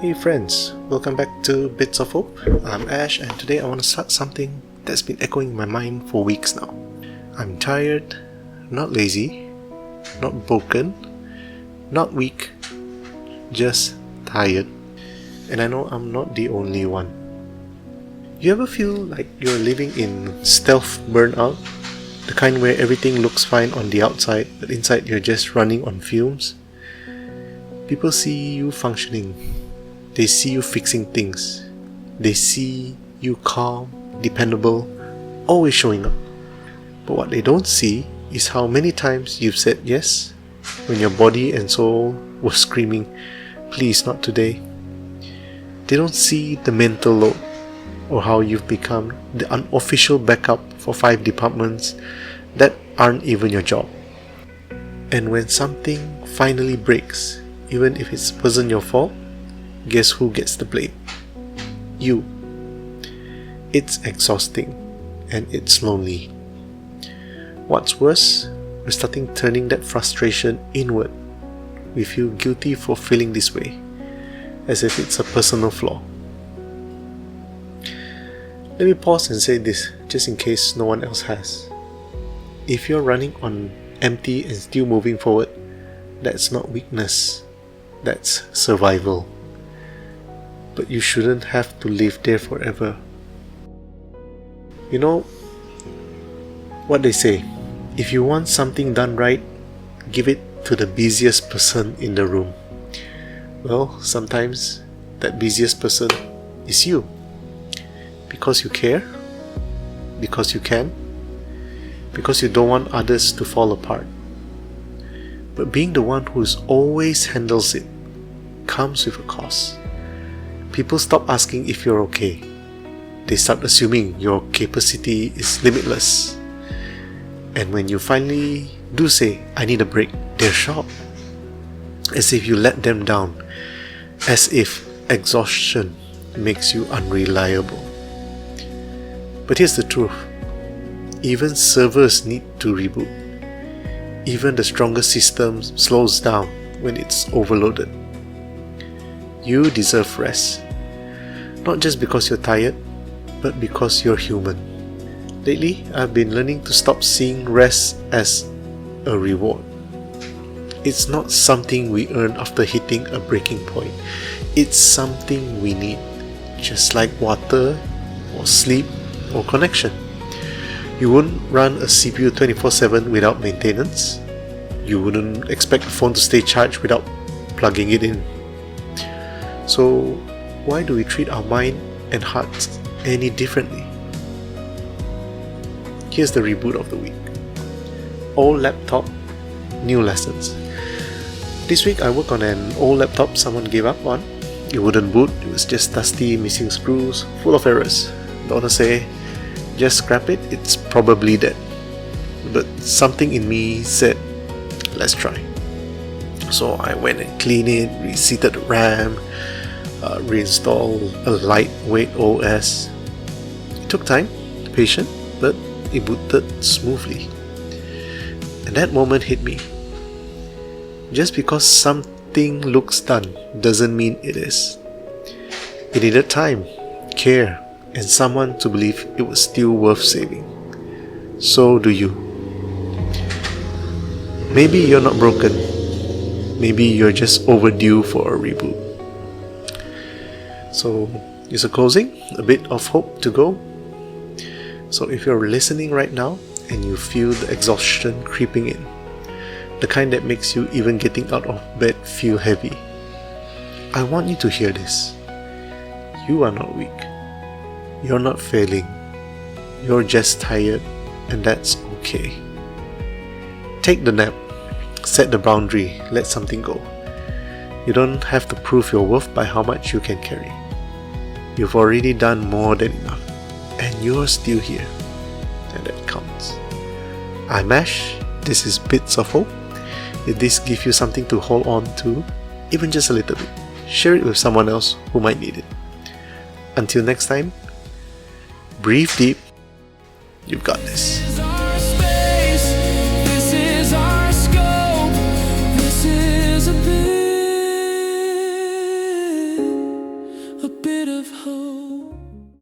Hey friends, welcome back to Bits of Hope. I'm Ash and today I want to start something that's been echoing in my mind for weeks now. I'm tired, not lazy, not broken, not weak, just tired. And I know I'm not the only one. You ever feel like you're living in stealth burnout? The kind where everything looks fine on the outside, but inside you're just running on fumes? People see you functioning. They see you fixing things. They see you calm, dependable, always showing up. But what they don't see is how many times you've said yes when your body and soul were screaming, please not today. They don't see the mental load or how you've become the unofficial backup for 5 departments that aren't even your job. And when something finally breaks, even if it wasn't your fault, guess who gets the blame? You. It's exhausting and it's lonely. What's worse, we're starting turning that frustration inward. We feel guilty for feeling this way, as if it's a personal flaw. Let me pause and say this, just in case no one else has. If you're running on empty and still moving forward, that's not weakness, that's survival. But you shouldn't have to live there forever. You know what they say, if you want something done right, give it to the busiest person in the room. Well, sometimes that busiest person is you. Because you care, because you can, because you don't want others to fall apart. But being the one who always handles it comes with a cost. People stop asking if you're okay. They start assuming your capacity is limitless. And when you finally do say, I need a break, they're shocked. As if you let them down. As if exhaustion makes you unreliable. But here's the truth. Even servers need to reboot. Even the strongest system slows down when it's overloaded. You deserve rest. Not just because you're tired, but because you're human. Lately, I've been learning to stop seeing rest as a reward. It's not something we earn after hitting a breaking point. It's something we need, just like water, or sleep, or connection. You wouldn't run a CPU 24/7 without maintenance. You wouldn't expect the phone to stay charged without plugging it in. So why do we treat our mind and hearts any differently? Here's the reboot of the week. Old laptop, new lessons. This week I worked on an old laptop someone gave up on. It wouldn't boot, it was just dusty, missing screws, full of errors. The owner say, just scrap it, it's probably dead. But something in me said, let's try. So I went and cleaned it, reseated the RAM, reinstalled a lightweight OS. It took time, patient, but it booted smoothly. And that moment hit me. Just because something looks done doesn't mean it is. It needed time, care, and someone to believe it was still worth saving. So do you. Maybe you're not broken. Maybe you're just overdue for a reboot. So, is a closing, a bit of hope to go. So if you're listening right now and you feel the exhaustion creeping in, the kind that makes you even getting out of bed feel heavy, I want you to hear this. You are not weak. You're not failing. You're just tired, and that's okay. Take the nap. Set the boundary. Let something go. You don't have to prove your worth by how much you can carry. You've already done more than enough, and you're still here, and that counts. I'm Ash. This is Bits of Hope. If this gives you something to hold on to, even just a little bit, share it with someone else who might need it. Until next time, breathe deep. You've got this. This is a bit. a bit of hope.